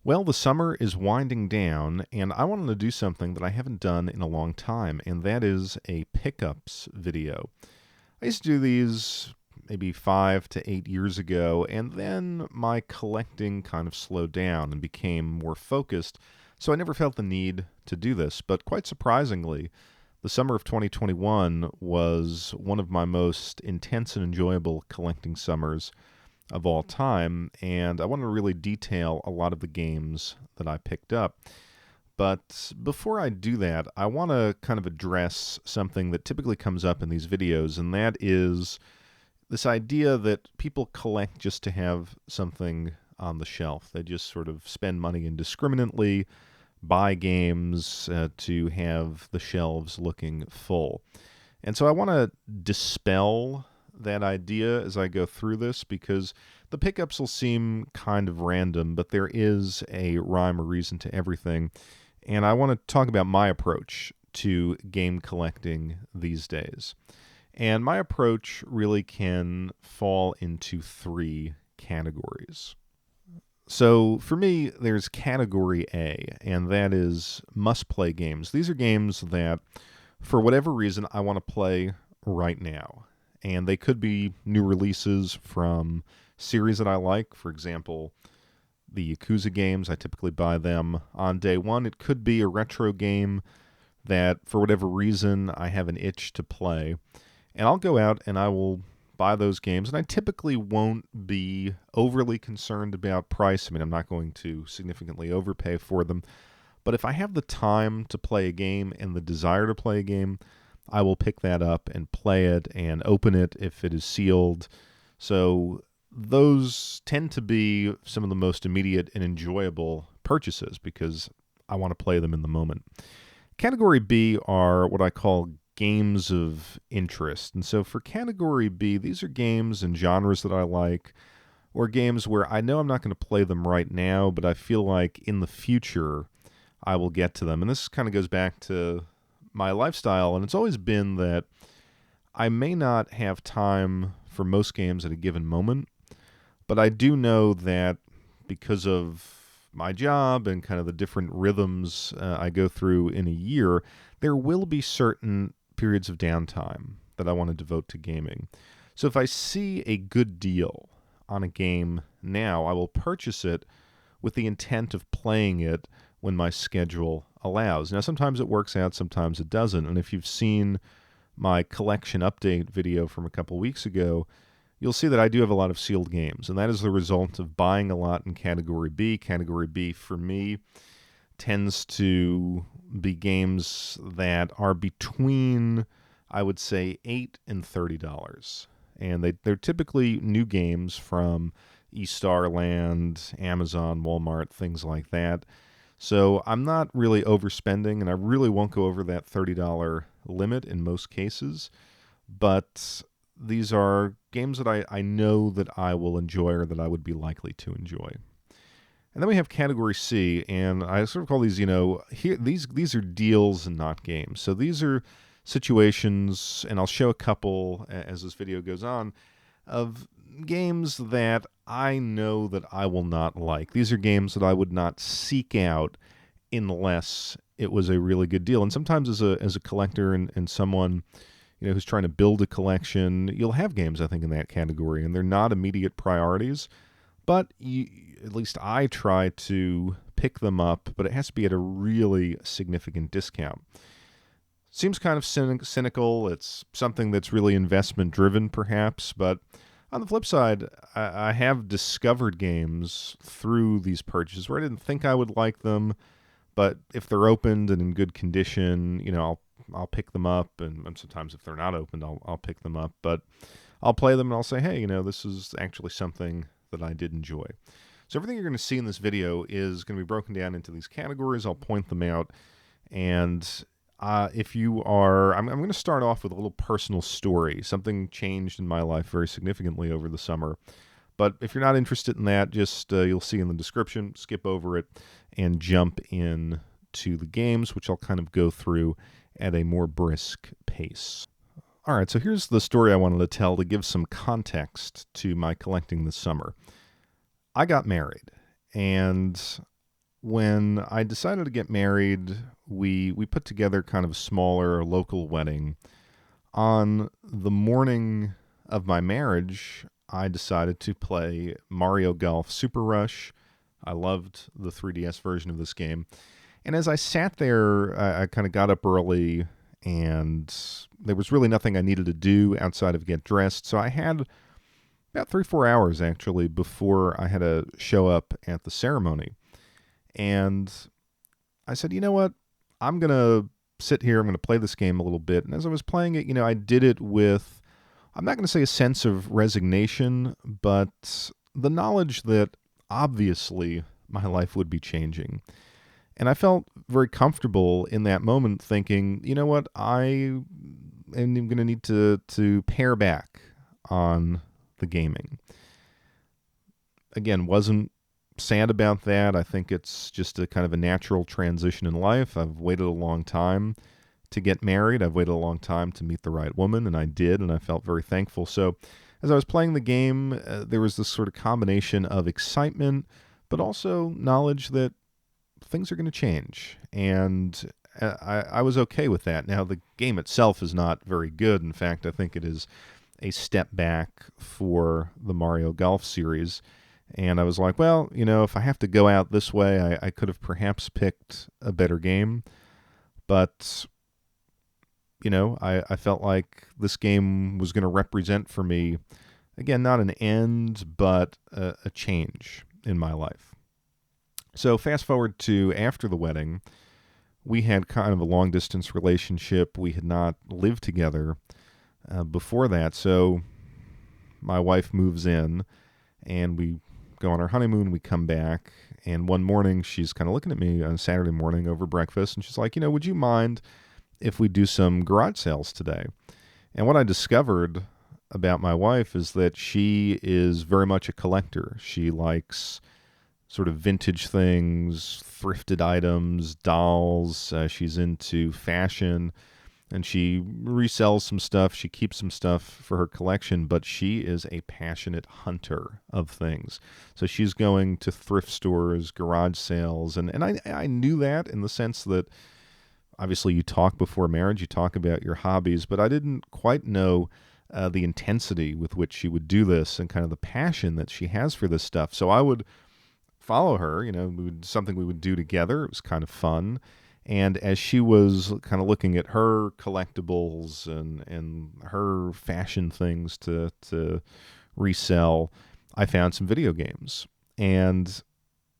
Well, the summer is winding down, and I wanted to do something that I haven't done in a long time, and that is a pickups video. I used to do these maybe 5 to 8 years ago, and then my collecting kind of slowed down and became more focused, so I never felt the need to do this. But quite surprisingly, the summer of 2021 was one of my most intense and enjoyable collecting summers of all time, and I want to really detail a lot of the games that I picked up. But before I do that, I want to kind of address something that typically comes up in these videos, and that is this idea that people collect just to have something on the shelf. They just sort of spend money indiscriminately, buy games to have the shelves looking full. And so I want to dispel that idea as I go through this because the pickups will seem kind of random, but there is a rhyme or reason to everything. And I want to talk about my approach to game collecting these days. And my approach really can fall into three categories. So for me, there's category A, and that is must play games. These are games that, for whatever reason, I want to play right now. And they could be new releases from series that I like. For example, the Yakuza games, I typically buy them on day one. It could be a retro game that, for whatever reason, I have an itch to play. And I'll go out and I will buy those games. And I typically won't be overly concerned about price. I mean, I'm not going to significantly overpay for them. But if I have the time to play a game and the desire to play a game, I will pick that up and play it and open it if it is sealed. So those tend to be some of the most immediate and enjoyable purchases because I want to play them in the moment. Category B are what I call games of interest. And so for category B, these are games and genres that I like, or games where I know I'm not going to play them right now, but I feel like in the future I will get to them. And this kind of goes back to my lifestyle, and it's always been that I may not have time for most games at a given moment, but I do know that because of my job and kind of the different rhythms I go through in a year, there will be certain periods of downtime that I want to devote to gaming. So if I see a good deal on a game now, I will purchase it with the intent of playing it when my schedule allows. Now, sometimes it works out, sometimes it doesn't. And if you've seen my collection update video from a couple weeks ago, you'll see that I do have a lot of sealed games. And that is the result of buying a lot in Category B. Category B, for me, tends to be games that are between, I would say, $8 and $30. And they're typically new games from eStarland, Amazon, Walmart, things like that. So I'm not really overspending, and I really won't go over that $30 limit in most cases. But these are games that I know that I will enjoy or that I would be likely to enjoy. And then we have Category C, and I sort of call these, these are deals and not games. So these are situations, and I'll show a couple as this video goes on, of games that I know that I will not like. These are games that I would not seek out unless it was a really good deal. And sometimes as a collector and someone who's trying to build a collection, you'll have games, I think, in that category, and they're not immediate priorities, but at least I try to pick them up, but it has to be at a really significant discount. Seems kind of cynical. It's something that's really investment driven, perhaps, but on the flip side, I have discovered games through these purchases where I didn't think I would like them, but if they're opened and in good condition, I'll pick them up, and sometimes if they're not opened, I'll pick them up, but I'll play them and I'll say, hey, this is actually something that I did enjoy. So everything you're going to see in this video is going to be broken down into these categories. I'll point them out, and if you are, I'm going to start off with a little personal story. Something changed in my life very significantly over the summer. But if you're not interested in that, just you'll see in the description, skip over it and jump in to the games, which I'll kind of go through at a more brisk pace. All right, so here's the story I wanted to tell to give some context to my collecting this summer. I got married, and when I decided to get married, we put together kind of a smaller local wedding. On the morning of my marriage, I decided to play Mario Golf Super Rush. I loved the 3DS version of this game. And as I sat there, I kind of got up early, and there was really nothing I needed to do outside of get dressed. So I had about 3, 4 hours actually before I had to show up at the ceremony. And I said, you know what? I'm going to sit here. I'm going to play this game a little bit. And as I was playing it, I did it with, I'm not going to say a sense of resignation, but the knowledge that obviously my life would be changing. And I felt very comfortable in that moment thinking, you know what? I am going to need to pare back on the gaming. Again, wasn't sad about that. I think it's just a kind of a natural transition in life. I've waited a long time to get married. I've waited a long time to meet the right woman, and I did, and I felt very thankful. So as I was playing the game, there was this sort of combination of excitement, but also knowledge that things are going to change. And I was okay with that. Now, the game itself is not very good. In fact, I think it is a step back for the Mario Golf series. And I was like, well, if I have to go out this way, I could have perhaps picked a better game. But, I felt like this game was going to represent for me, again, not an end, but a change in my life. So fast forward to after the wedding, we had kind of a long-distance relationship. We had not lived together before that. So my wife moves in, and we go on our honeymoon, we come back, and one morning she's kind of looking at me on a Saturday morning over breakfast, and she's like, would you mind if we do some garage sales today? And what I discovered about my wife is that she is very much a collector. She likes sort of vintage things, thrifted items, dolls. She's into fashion. And she resells some stuff. She keeps some stuff for her collection, but she is a passionate hunter of things. So she's going to thrift stores, garage sales, and I knew that in the sense that obviously you talk before marriage, you talk about your hobbies, but I didn't quite know the intensity with which she would do this and kind of the passion that she has for this stuff. So I would follow her, something we would do together. It was kind of fun. And as she was kind of looking at her collectibles and her fashion things to resell, I found some video games. And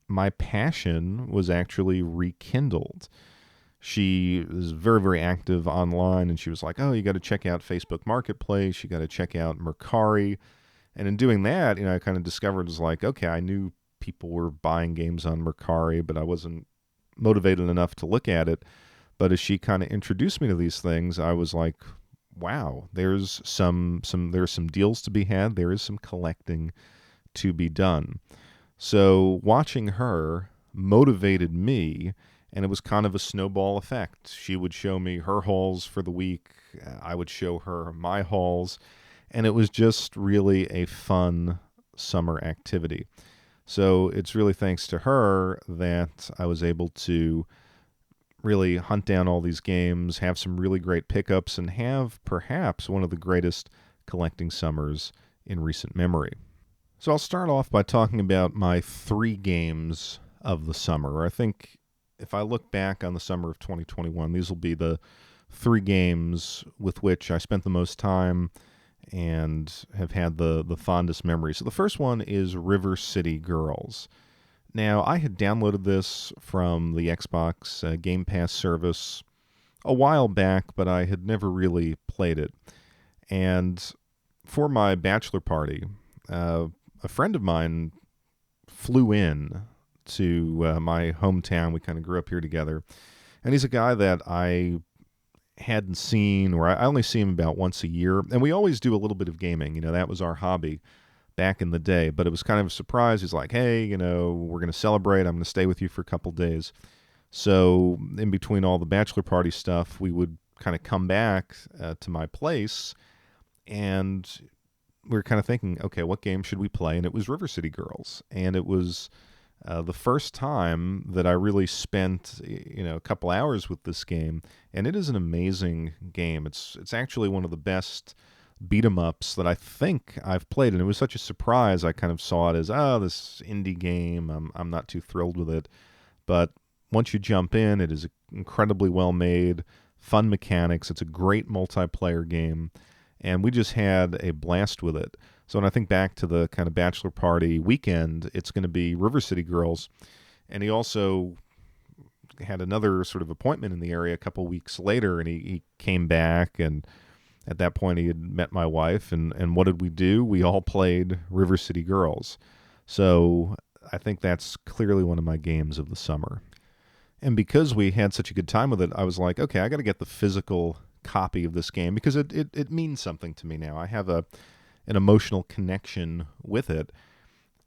my passion was actually rekindled. She is very, very active online, and she was like, oh, you got to check out Facebook Marketplace. You got to check out Mercari. And in doing that, I kind of discovered, was like, okay, I knew people were buying games on Mercari, but I wasn't motivated enough to look at it. But as she kind of introduced me to these things, I was like, wow, there's some deals to be had. There is some collecting to be done. So watching her motivated me, and it was kind of a snowball effect. She would show me her hauls for the week. I would show her my hauls, and it was just really a fun summer activity. So it's really thanks to her that I was able to really hunt down all these games, have some really great pickups, and have perhaps one of the greatest collecting summers in recent memory. So I'll start off by talking about my 3 games of the summer. I think if I look back on the summer of 2021, these will be the 3 games with which I spent the most time and have had the fondest memories. So the first one is River City Girls. Now, I had downloaded this from the Xbox Game Pass service a while back, but I had never really played it. And for my bachelor party, a friend of mine flew in to my hometown. We kind of grew up here together. And he's a guy that I hadn't seen, or I only see him about once a year. And we always do a little bit of gaming. That was our hobby back in the day. But it was kind of a surprise. He's like, hey, we're going to celebrate. I'm going to stay with you for a couple days. So in between all the bachelor party stuff, we would kind of come back to my place, and we were kind of thinking, okay, what game should we play? And it was River City Girls. And it was The first time that I really spent, a couple hours with this game, and it is an amazing game. It's actually one of the best beat 'em ups that I think I've played, and it was such a surprise. I kind of saw it as, this indie game. I'm not too thrilled with it, but once you jump in, it is incredibly well made, fun mechanics. It's a great multiplayer game, and we just had a blast with it. So when I think back to the kind of bachelor party weekend, it's going to be River City Girls, and he also had another sort of appointment in the area a couple weeks later, and he came back, and at that point he had met my wife, and what did we do? We all played River City Girls. So I think that's clearly one of my games of the summer. And because we had such a good time with it, I was like, okay, I got to get the physical copy of this game because it means something to me now. I have an emotional connection with it.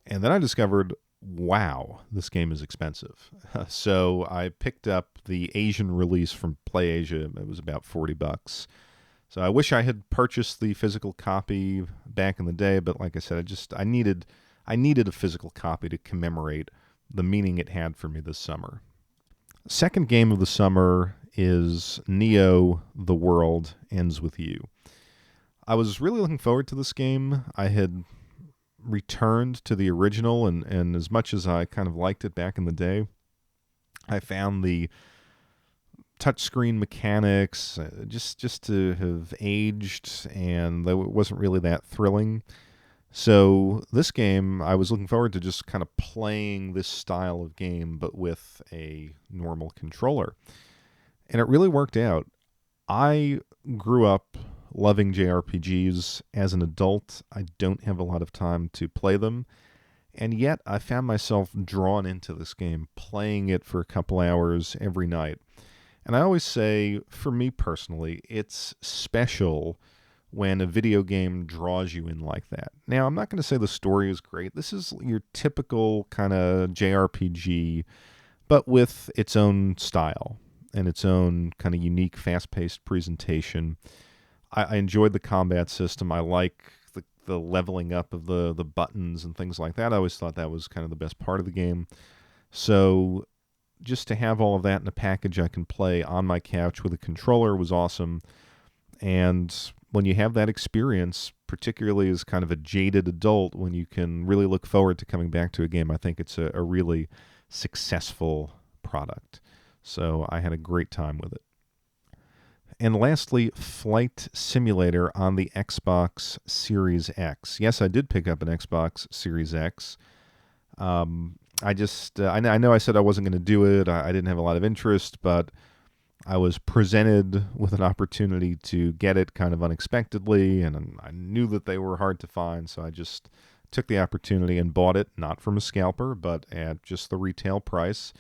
And then I discovered, wow, this game is expensive. So I picked up the Asian release from PlayAsia. It was about $40. So I wish I had purchased the physical copy back in the day, but like I said, I needed a physical copy to commemorate the meaning it had for me this summer. Second game of the summer is Neo: The World Ends With You. I was really looking forward to this game. I had returned to the original, and as much as I kind of liked it back in the day, I found the touchscreen mechanics just to have aged, and it wasn't really that thrilling. So this game, I was looking forward to just kind of playing this style of game, but with a normal controller. And it really worked out. I grew up loving JRPGs. As an adult, I don't have a lot of time to play them. And yet I found myself drawn into this game, playing it for a couple hours every night. And I always say, for me personally, it's special when a video game draws you in like that. Now, I'm not going to say the story is great. This is your typical kind of JRPG, but with its own style and its own kind of unique, fast-paced presentation. I enjoyed the combat system. I like the leveling up of the buttons and things like that. I always thought that was kind of the best part of the game. So just to have all of that in a package I can play on my couch with a controller was awesome. And when you have that experience, particularly as kind of a jaded adult, when you can really look forward to coming back to a game, I think it's a really successful product. So I had a great time with it. And lastly, Flight Simulator on the Xbox Series X. Yes, I did pick up an Xbox Series X. I know I said I wasn't going to do it. I didn't have a lot of interest, but I was presented with an opportunity to get it kind of unexpectedly, and I knew that they were hard to find, so I just took the opportunity and bought it, not from a scalper, but at just the retail price.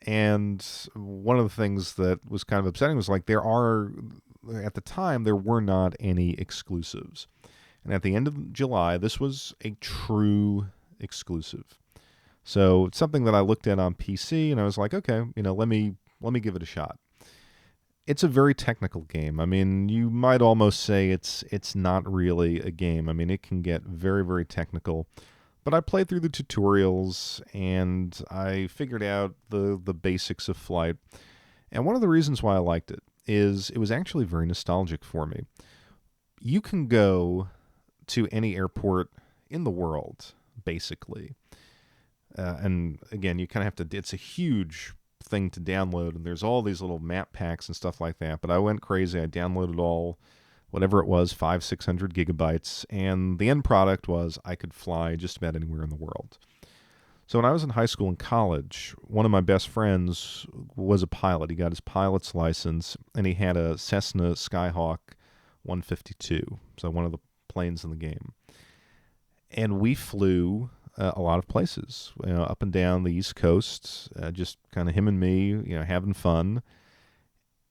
And one of the things that was kind of upsetting was at the time, there were not any exclusives. And at the end of July, this was a true exclusive. So it's something that I looked at on PC, and I was like, okay, let me give it a shot. It's a very technical game. I mean, you might almost say it's not really a game. I mean, it can get very, very technical. But I played through the tutorials, and I figured out the basics of flight. And one of the reasons why I liked it is it was actually very nostalgic for me. You can go to any airport in the world, basically. And again, you kind of have to, it's a huge thing to download, and there's all these little map packs and stuff like that. But I went crazy. I downloaded all, whatever it was, 500-600 gigabytes. And the end product was I could fly just about anywhere in the world. So when I was in high school and college, one of my best friends was a pilot. He got his pilot's license, and he had a Cessna Skyhawk 152, so one of the planes in the game. And we flew a lot of places, up and down the East Coast, just kind of him and me, having fun.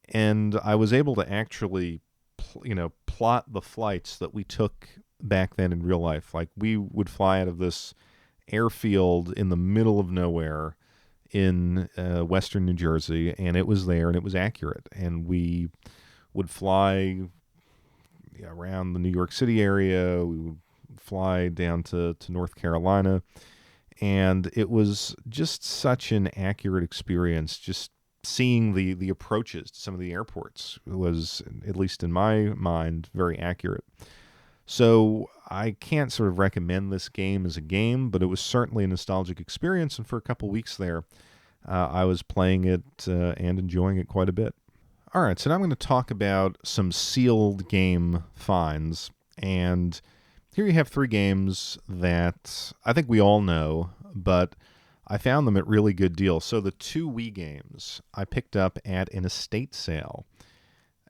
And I was able to actually, plot the flights that we took back then in real life. Like, we would fly out of this airfield in the middle of nowhere in western New Jersey, and it was there, and it was accurate. And we would fly around the New York City area. We would fly down to North Carolina, and it was just such an accurate experience. Just seeing the approaches to some of the airports was, at least in my mind, very accurate. So I can't sort of recommend this game as a game, but it was certainly a nostalgic experience, and for a couple weeks there, I was playing it and enjoying it quite a bit. All right, so now I'm going to talk about some sealed game finds. And here you have three games that I think we all know, but I found them at really good deals. So the two Wii games I picked up at an estate sale.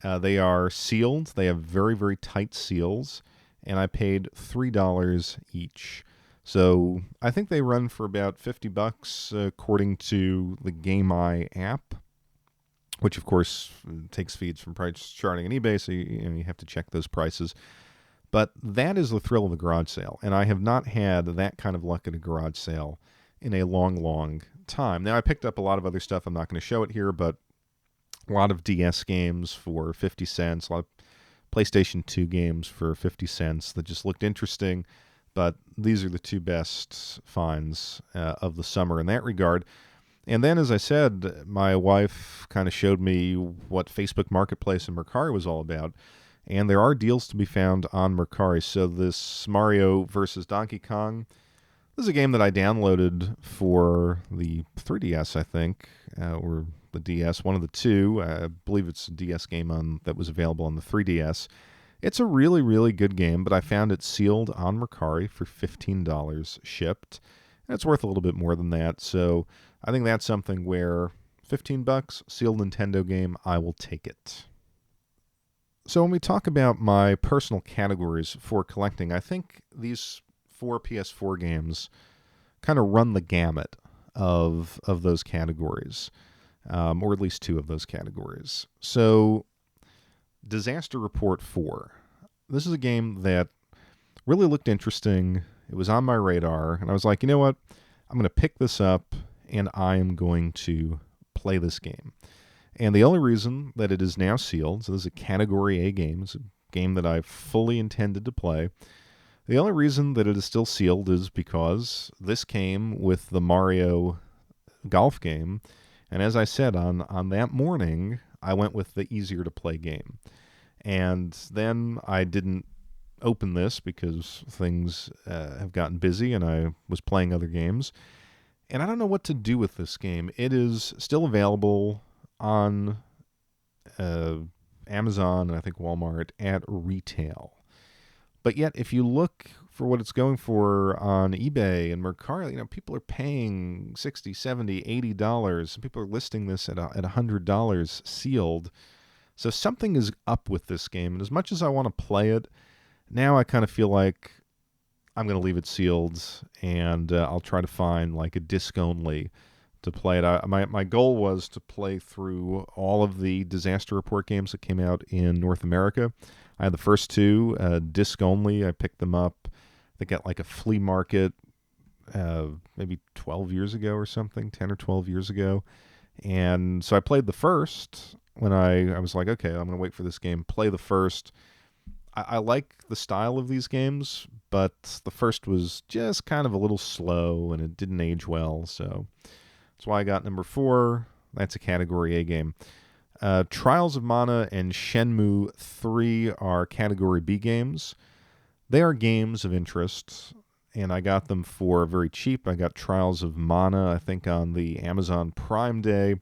They are sealed. They have very, very tight seals, and I paid $3 each. So I think they run for about $50 according to the Game Eye app, which of course takes feeds from price charting on eBay, so you have to check those prices. But that is the thrill of a garage sale, and I have not had that kind of luck at a garage sale in a long, long time. Now, I picked up a lot of other stuff. I'm not going to show it here, but a lot of DS games for 50 cents, a lot of PlayStation 2 games for 50 cents that just looked interesting. But these are the two best finds of the summer in that regard. And then, as I said, my wife kind of showed me what Facebook Marketplace and Mercari was all about. And there are deals to be found on Mercari. So this Mario versus Donkey Kong, this is a game that I downloaded for the 3DS, I think, or the DS, one of the two. I believe it's a DS game that was available on the 3DS. It's a really, really good game, but I found it sealed on Mercari for $15 shipped. And it's worth a little bit more than that. So I think that's something where $15, sealed Nintendo game, I will take it. So when we talk about my personal categories for collecting, I think these four PS4 games kind of run the gamut of those categories, or at least two of those categories. So Disaster Report 4. This is a game that really looked interesting. It was on my radar, and I was like, you know what? I'm going to pick this up, and I am going to play this game. And the only reason that it is now sealed, so this is a Category A game, it's a game that I fully intended to play. The only reason that it is still sealed is because this came with the Mario golf game. And as I said, on that morning, I went with the easier to play game. And then I didn't open this because things have gotten busy and I was playing other games. And I don't know what to do with this game. It is still available on Amazon and I think Walmart at retail. But yet, if you look for what it's going for on eBay and Mercari, people are paying $60, $70, $80. Some people are listing this at $100 sealed. So something is up with this game. And as much as I want to play it, now I kind of feel like I'm going to leave it sealed and I'll try to find like a disc only to play it. My goal was to play through all of the Disaster Report games that came out in North America. I had the first two, disc only. I picked them up, I think, at like a flea market maybe 12 years ago or something, 10 or 12 years ago. And so I played the first when I was like, okay, I'm going to wait for this game, play the first. I like the style of these games, but the first was just kind of a little slow and it didn't age well. So that's why I got number 4. That's a Category A game. Trials of Mana and Shenmue 3 are Category B games. They are games of interest, and I got them for very cheap. I got Trials of Mana, I think, on the Amazon Prime Day,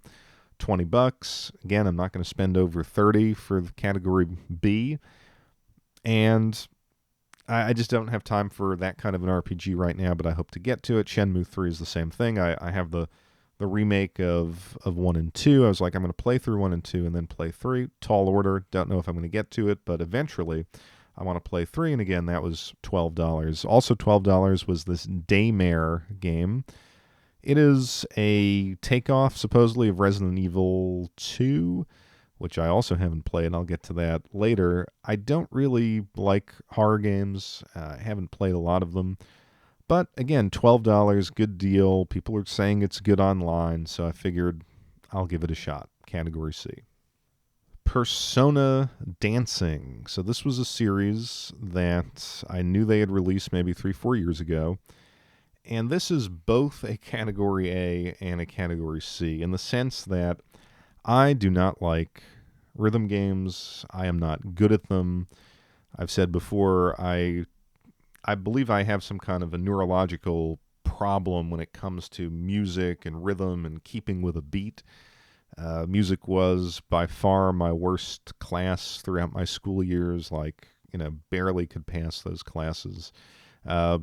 $20. Again, I'm not going to spend over $30 for the Category B, and I just don't have time for that kind of an RPG right now, but I hope to get to it. Shenmue 3 is the same thing. I have the remake of 1 and 2. I was like, I'm going to play through 1 and 2 and then play 3. Tall order. Don't know if I'm going to get to it, but eventually I want to play 3. And again, that was $12. Also $12 was this Daymare game. It is a takeoff, supposedly, of Resident Evil 2, which I also haven't played. I'll get to that later. I don't really like horror games. I haven't played a lot of them. But again, $12, good deal. People are saying it's good online, so I figured I'll give it a shot. Category C. Persona Dancing. So this was a series that I knew they had released maybe 3-4 years ago. And this is both a Category A and a Category C in the sense that I do not like rhythm games. I am not good at them. I've said before, I believe I have some kind of a neurological problem when it comes to music and rhythm and keeping with a beat. Music was by far my worst class throughout my school years. Like, barely could pass those classes. Uh,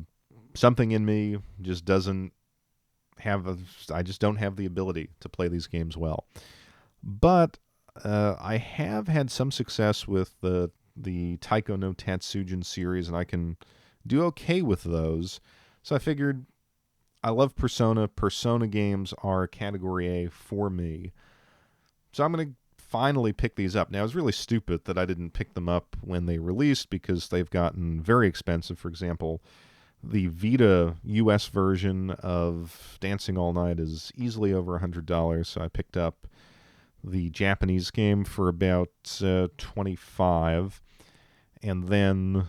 Something in me just doesn't I just don't have the ability to play these games well. But I have had some success with the Taiko no Tatsujin series, and I can do okay with those. So I figured I love Persona. Persona games are Category A for me. So I'm going to finally pick these up. Now, it was really stupid that I didn't pick them up when they released because they've gotten very expensive. For example, the Vita US version of Dancing All Night is easily over $100, so I picked up the Japanese game for about $25, and then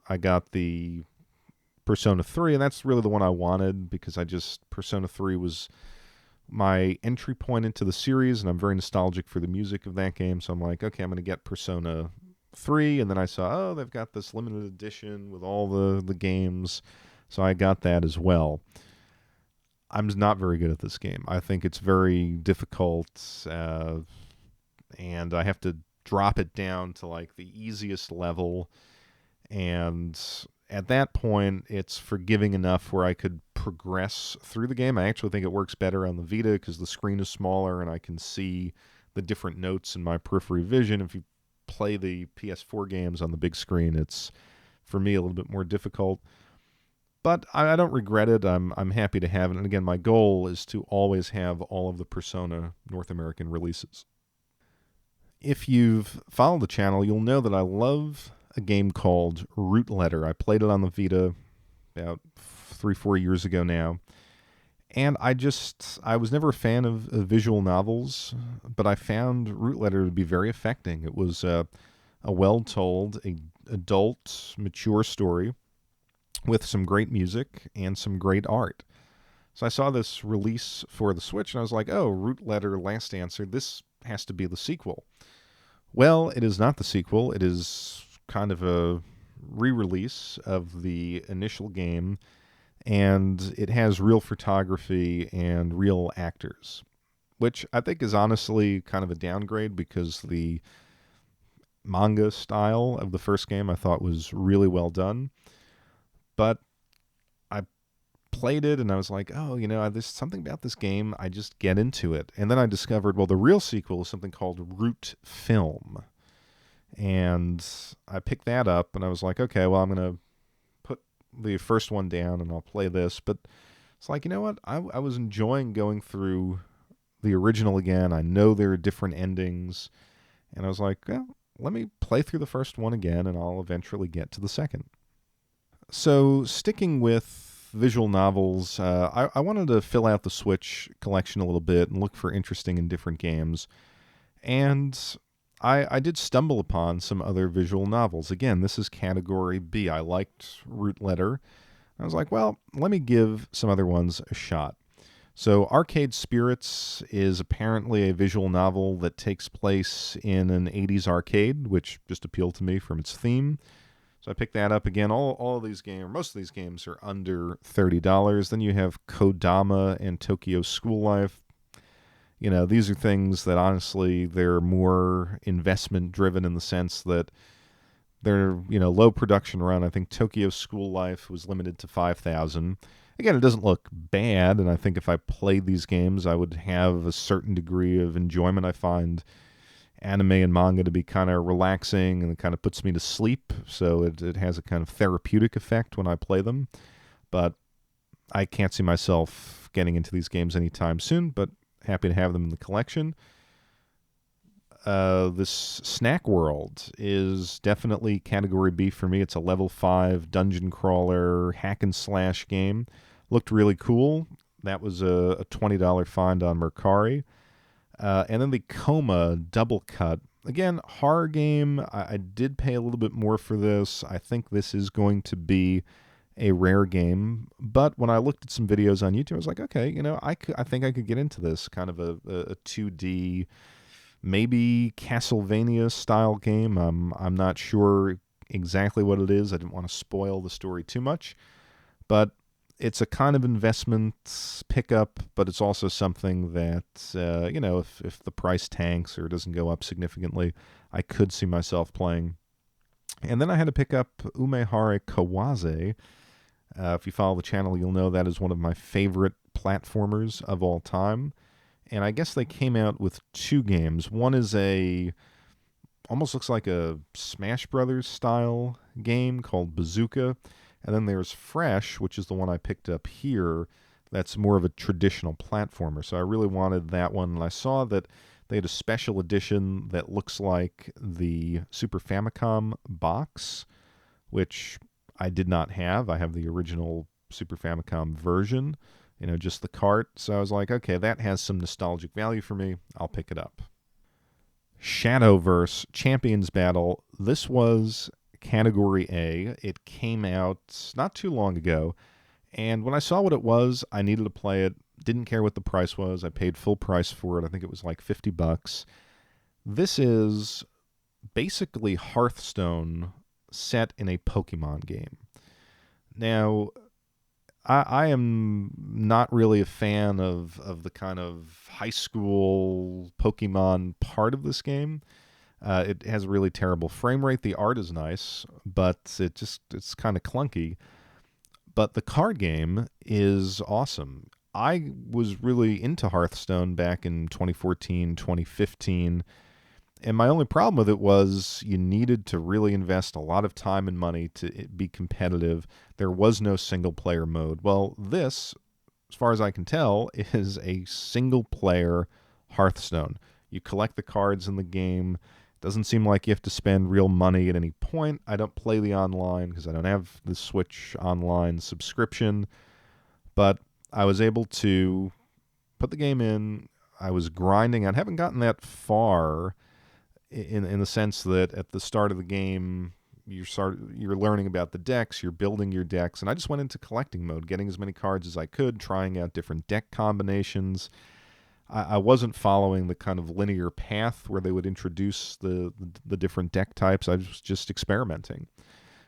I got the Persona 3, and that's really the one I wanted because Persona 3 was my entry point into the series, and I'm very nostalgic for the music of that game, so I'm like, okay, I'm going to get Persona 3, and then I saw, oh, they've got this limited edition with all the games, so I got that as well. I'm not very good at this game. I think it's very difficult, and I have to drop it down to like the easiest level, and at that point, it's forgiving enough where I could progress through the game. I actually think it works better on the Vita because the screen is smaller and I can see the different notes in my periphery vision. If you play the PS4 games on the big screen, it's, for me, a little bit more difficult. But I don't regret it. I'm happy to have it. And again, my goal is to always have all of the Persona North American releases. If you've followed the channel, you'll know that I love a game called Root Letter. I played it on the Vita about 3-4 years ago now. And I was never a fan of visual novels, but I found Root Letter to be very affecting. It was a well-told, adult, mature story with some great music and some great art. So I saw this release for the Switch, and I was like, oh, Root Letter Last Answer, this has to be the sequel. Well, it is not the sequel. It is kind of a re-release of the initial game, and it has real photography and real actors, which I think is honestly kind of a downgrade because the manga style of the first game I thought was really well done. But I played it and I was like, oh, there's something about this game. I just get into it. And then I discovered, well, the real sequel is something called Root Film. And I picked that up and I was like, okay, well, I'm going to put the first one down and I'll play this. But it's like, you know what? I was enjoying going through the original again. I know there are different endings. And I was like, well, let me play through the first one again and I'll eventually get to the second. So sticking with visual novels, I wanted to fill out the Switch collection a little bit and look for interesting and different games. And I did stumble upon some other visual novels. Again, this is Category B. I liked Root Letter. I was like, well, let me give some other ones a shot. So Arcade Spirits is apparently a visual novel that takes place in an 80s arcade, which just appealed to me from its theme. So I picked that up again. All of these games, most of these games are under $30. Then you have Kodama and Tokyo School Life. These are things that honestly, they're more investment driven in the sense that they're, low production run. I think Tokyo School Life was limited to 5,000. Again, it doesn't look bad, and I think if I played these games, I would have a certain degree of enjoyment. I find anime and manga to be kind of relaxing, and it kind of puts me to sleep, so it has a kind of therapeutic effect when I play them. But I can't see myself getting into these games anytime soon, but happy to have them in the collection. This Snack World is definitely Category B for me. It's a level 5 dungeon crawler hack and slash game. Looked really cool. That was a $20 find on Mercari. And then the Coma Double Cut. Again, horror game. I did pay a little bit more for this. I think this is going to be a rare game. But when I looked at some videos on YouTube, I was like, okay, I think I could get into this kind of a 2D, maybe Castlevania style game. I'm not sure exactly what it is. I didn't want to spoil the story too much, but it's a kind of investment pickup, but it's also something that, if the price tanks or doesn't go up significantly, I could see myself playing. And then I had to pick up Umehara Kawaze. If you follow the channel, you'll know that is one of my favorite platformers of all time. And I guess they came out with two games. One is almost looks like a Smash Brothers style game called Bazooka. And then there's Fresh, which is the one I picked up here. That's more of a traditional platformer. So I really wanted that one. And I saw that they had a special edition that looks like the Super Famicom box, which I did not have. I have the original Super Famicom version, just the cart. So I was like, okay, that has some nostalgic value for me. I'll pick it up. Shadowverse Champions Battle. This was Category A. It came out not too long ago, and when I saw what it was, I needed to play it. Didn't care what the price was. I paid full price for it. I think it was like $50. This is basically Hearthstone set in a Pokemon game. Now, I am not really a fan of the kind of high school Pokemon part of this game. It has a really terrible frame rate. The art is nice, but it's kind of clunky. But the card game is awesome. I was really into Hearthstone back in 2014, 2015. And my only problem with it was you needed to really invest a lot of time and money to be competitive. There was no single player mode. Well, this, as far as I can tell, is a single player Hearthstone. You collect the cards in the game. Doesn't seem like you have to spend real money at any point. I don't play the online because I don't have the Switch Online subscription. But I was able to put the game in. I was grinding. I haven't gotten that far in the sense that at the start of the game you're learning about the decks, you're building your decks, and I just went into collecting mode, getting as many cards as I could, trying out different deck combinations. I wasn't following the kind of linear path where they would introduce the different deck types. I was just experimenting.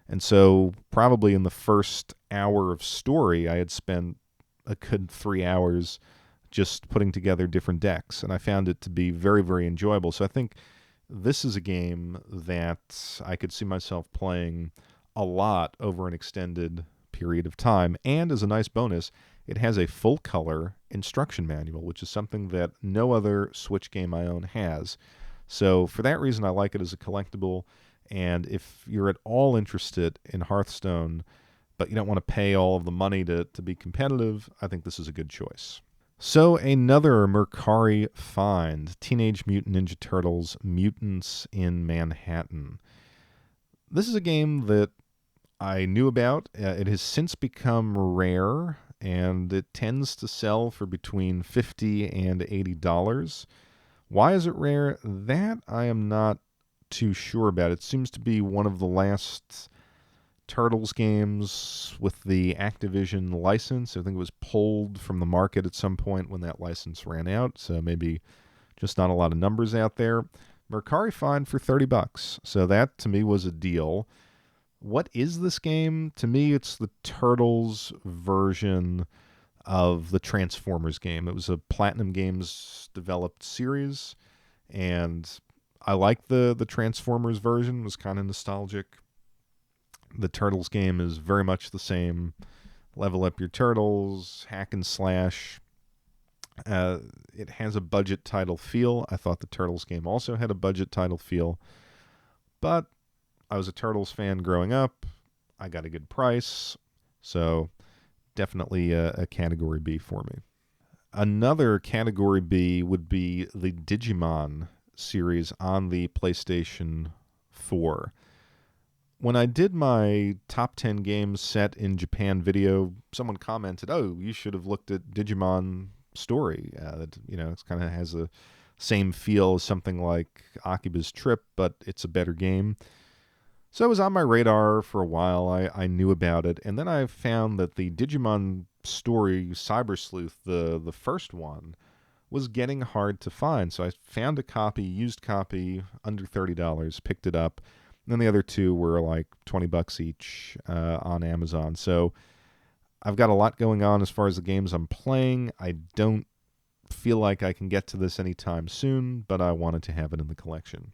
And so probably in the first hour of story, I had spent a good 3 hours just putting together different decks, and I found it to be very, very enjoyable. So I think this is a game that I could see myself playing a lot over an extended period of time. And as a nice bonus, it has a full-color instruction manual, which is something that no other Switch game I own has. So for that reason, I like it as a collectible. And if you're at all interested in Hearthstone, but you don't want to pay all of the money to be competitive, I think this is a good choice. So another Mercari find, Teenage Mutant Ninja Turtles Mutants in Manhattan. This is a game that I knew about. It has since become rare, and it tends to sell for between $50 and $80. Why is it rare? That I am not too sure about. It seems to be one of the last Turtles games with the Activision license. I think it was pulled from the market at some point when that license ran out, so maybe just not a lot of numbers out there. Mercari find for $30. So that to me was a deal. What is this game? To me, it's the Turtles version of the Transformers game. It was a Platinum Games developed series, and I like the Transformers version. It was kind of nostalgic. The Turtles game is very much the same. Level up your turtles, hack and slash. It has a budget title feel. I thought the Turtles game also had a budget title feel. But I was a Turtles fan growing up. I got a good price. So definitely a Category B for me. Another Category B would be the Digimon series on the PlayStation 4. When I did my top 10 games set in Japan video, someone commented, "Oh, you should have looked at Digimon Story." It kind of has the same feel as something like Akiba's Trip, but it's a better game. So it was on my radar for a while. I knew about it, and then I found that the Digimon Story Cyber Sleuth, the first one, was getting hard to find. So I found a copy, used copy, under $30, picked it up. And then the other two were like $20 each on Amazon. So I've got a lot going on as far as the games I'm playing. I don't feel like I can get to this anytime soon, but I wanted to have it in the collection.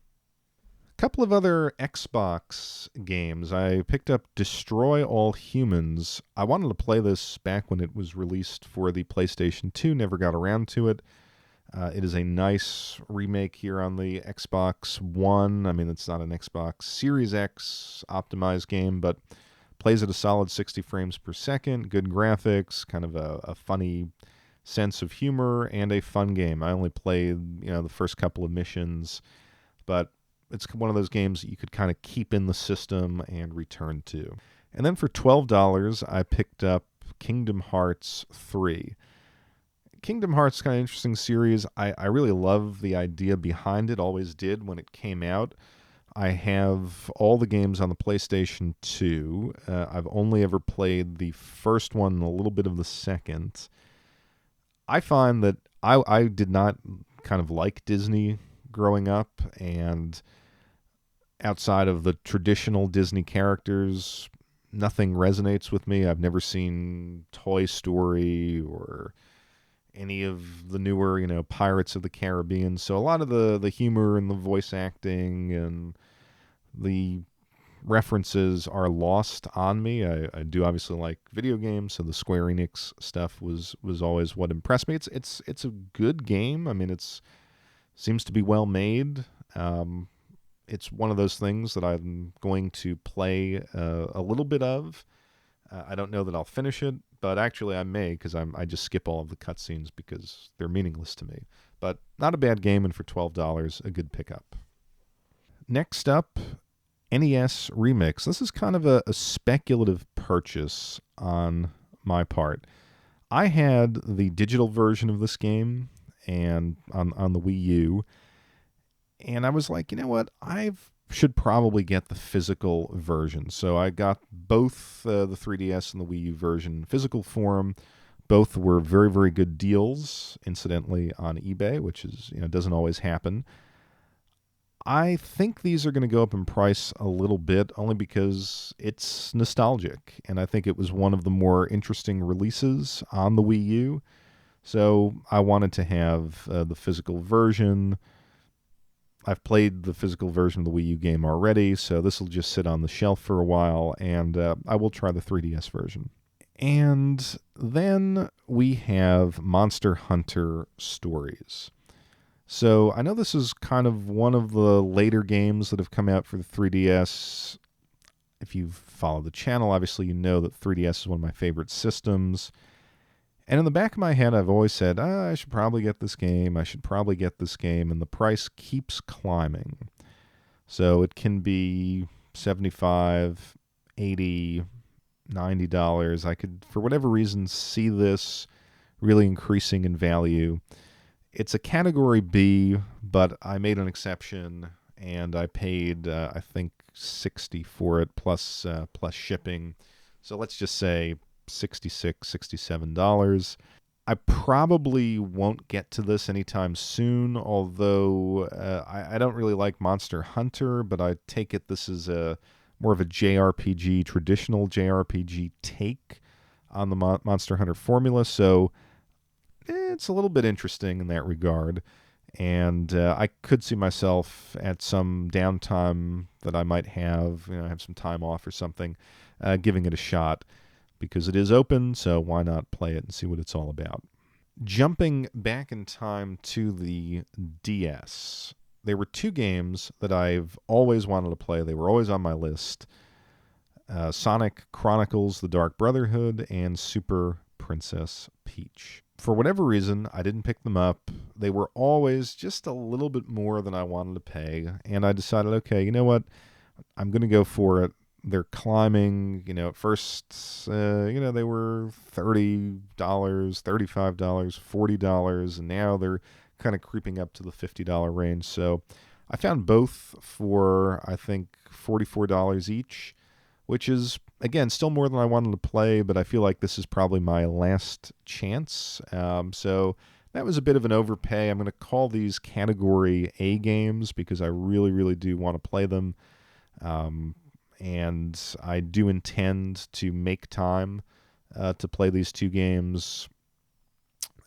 A couple of other Xbox games. I picked up Destroy All Humans. I wanted to play this back when it was released for the PlayStation 2, never got around to it. It is a nice remake here on the Xbox One. I mean, it's not an Xbox Series X optimized game, but plays at a solid 60 frames per second, good graphics, kind of a funny sense of humor, and a fun game. I only played, the first couple of missions, but it's one of those games that you could kind of keep in the system and return to. And then for $12, I picked up Kingdom Hearts 3. Kingdom Hearts is kind of an interesting series. I really love the idea behind it, always did when it came out. I have all the games on the PlayStation 2. I've only ever played the first one and a little bit of the second. I find that I did not kind of like Disney growing up, and outside of the traditional Disney characters, nothing resonates with me. I've never seen Toy Story or any of the newer, Pirates of the Caribbean. So a lot of the humor and the voice acting and the references are lost on me. I do obviously like video games, so the Square Enix stuff was always what impressed me. It's a good game. I mean, it's seems to be well made. It's one of those things that I'm going to play a little bit of. I don't know that I'll finish it, but actually I may, because I just skip all of the cutscenes because they're meaningless to me. But not a bad game, and for $12, a good pickup. Next up, NES Remix. This is kind of a speculative purchase on my part. I had the digital version of this game and on the Wii U, and I was like, you know what? I should probably get the physical version. So I got both the 3DS and the Wii U version in physical form. Both were very, very good deals, incidentally, on eBay, which is, doesn't always happen. I think these are going to go up in price a little bit, only because it's nostalgic, and I think it was one of the more interesting releases on the Wii U. So I wanted to have the physical version. I've played the physical version of the Wii U game already, so this will just sit on the shelf for a while, and I will try the 3DS version. And then we have Monster Hunter Stories. So I know this is kind of one of the later games that have come out for the 3DS. If you've followed the channel, obviously you know that 3DS is one of my favorite systems. And in the back of my head, I've always said, I should probably get this game. I should probably get this game. And the price keeps climbing. So it can be $75, $80, $90. I could, for whatever reason, see this really increasing in value. It's a category B, but I made an exception, and I paid, I think, $60 for it, plus shipping. So let's just say $66, $67. I probably won't get to this anytime soon, although I don't really like Monster Hunter, but I take it this is more of a JRPG, traditional JRPG take on the Monster Hunter formula, so it's a little bit interesting in that regard. And I could see myself at some downtime that I might have, have some time off or something, giving it a shot, because it is open, so why not play it and see what it's all about. Jumping back in time to the DS, there were two games that I've always wanted to play. They were always on my list. Sonic Chronicles: The Dark Brotherhood and Super Princess Peach. For whatever reason, I didn't pick them up. They were always just a little bit more than I wanted to pay, and I decided, okay, you know what? I'm going to go for it. They're climbing, at first, they were $30, $35, $40, and now they're kind of creeping up to the $50 range. So I found both for, I think, $44 each, which is, again, still more than I wanted to play, but I feel like this is probably my last chance. So that was a bit of an overpay. I'm going to call these Category A games because I really, really do want to play them. And I do intend to make time to play these two games.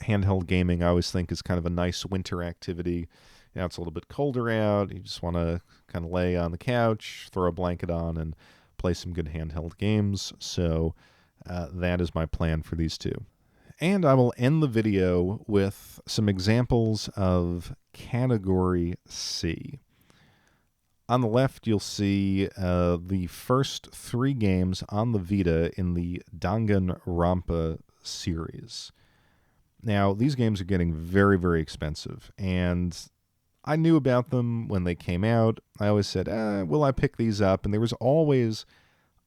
Handheld gaming, I always think, is kind of a nice winter activity. Now it's a little bit colder out. You just want to kind of lay on the couch, throw a blanket on, and play some good handheld games. So that is my plan for these two. And I will end the video with some examples of Category C. On the left, you'll see the first three games on the Vita in the Danganronpa series. Now, these games are getting very, very expensive, and I knew about them when they came out. I always said, will I pick these up? And there were always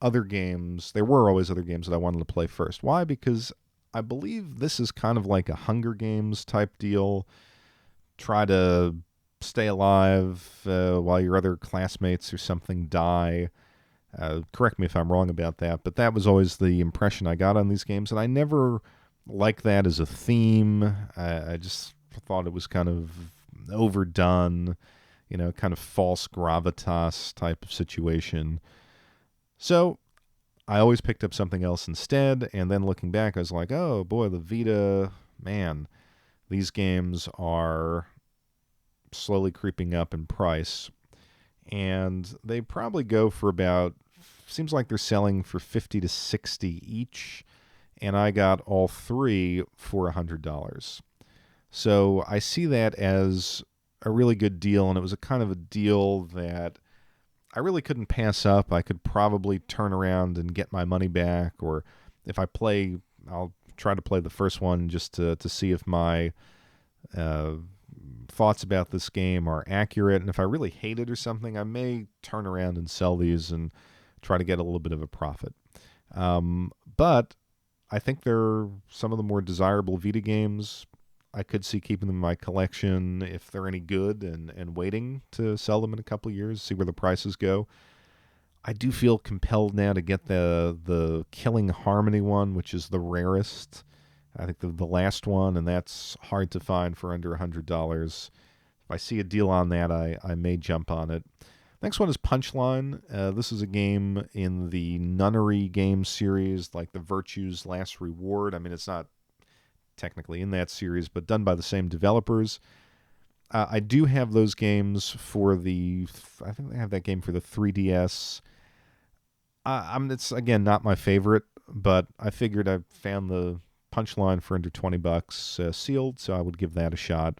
other games that I wanted to play first. Why? Because I believe this is kind of like a Hunger Games type deal. Try to stay alive while your other classmates or something die. Correct me if I'm wrong about that, but that was always the impression I got on these games, and I never liked that as a theme. I just thought it was kind of overdone, kind of false gravitas type of situation. So I always picked up something else instead, and then looking back, I was like, oh boy, the Vita, man, these games are slowly creeping up in price, and they probably go for about, seems like they're selling for $50 to $60 each, and I got all three for $100. So I see that as a really good deal, and it was a kind of a deal that I really couldn't pass up. I could probably turn around and get my money back, or if I play, I'll try to play the first one just to see if my thoughts about this game are accurate. And if I really hate it or something, I may turn around and sell these and try to get a little bit of a profit. But I think they're some of the more desirable Vita games. I could see keeping them in my collection if they're any good and waiting to sell them in a couple of years, see where the prices go. I do feel compelled now to get the Killing Harmony one, which is the rarest. I think the last one, and that's hard to find for under $100. If I see a deal on that, I may jump on it. Next one is Punchline. This is a game in the Nunnery game series, like the Virtue's Last Reward. I mean, it's not technically in that series, but done by the same developers. I do have those games for I think I have that game for the 3DS. It's, again, not my favorite, but I figured I found the Punchline for under $20 sealed, so I would give that a shot.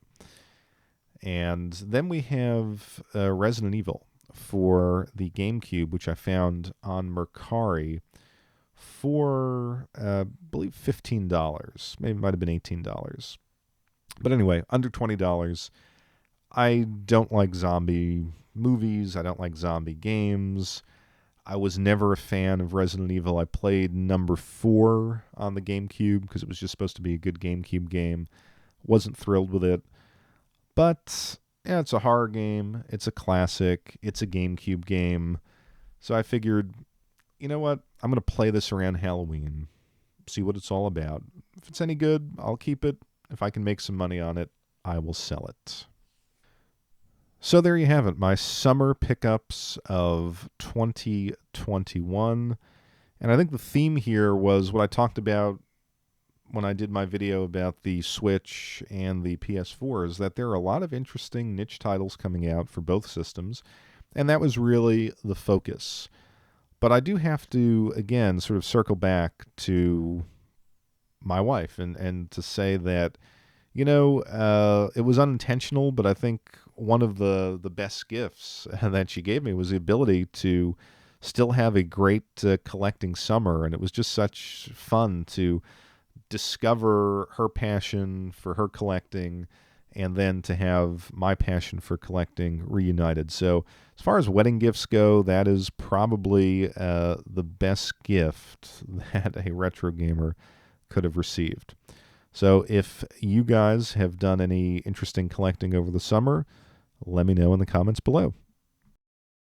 And then we have Resident Evil for the GameCube, which I found on Mercari for, I believe, $15. Maybe it might have been $18. But anyway, under $20. I don't like zombie movies. I don't like zombie games. I was never a fan of Resident Evil. I played number 4 on the GameCube because it was just supposed to be a good GameCube game. Wasn't thrilled with it. But yeah, it's a horror game. It's a classic. It's a GameCube game. So I figured, you know what? I'm going to play this around Halloween, see what it's all about. If it's any good, I'll keep it. If I can make some money on it, I will sell it. So there you have it, my summer pickups of 2021. And I think the theme here was what I talked about when I did my video about the Switch and the PS4, is that there are a lot of interesting niche titles coming out for both systems, and that was really the focus. But I do have to, again, sort of circle back to my wife and to say that, it was unintentional, but I think one of the best gifts that she gave me was the ability to still have a great collecting summer, and it was just such fun to discover her passion for her collecting and then to have my passion for collecting reunited. So as far as wedding gifts go, that is probably the best gift that a retro gamer could have received. So if you guys have done any interesting collecting over the summer, Let me know in the comments below.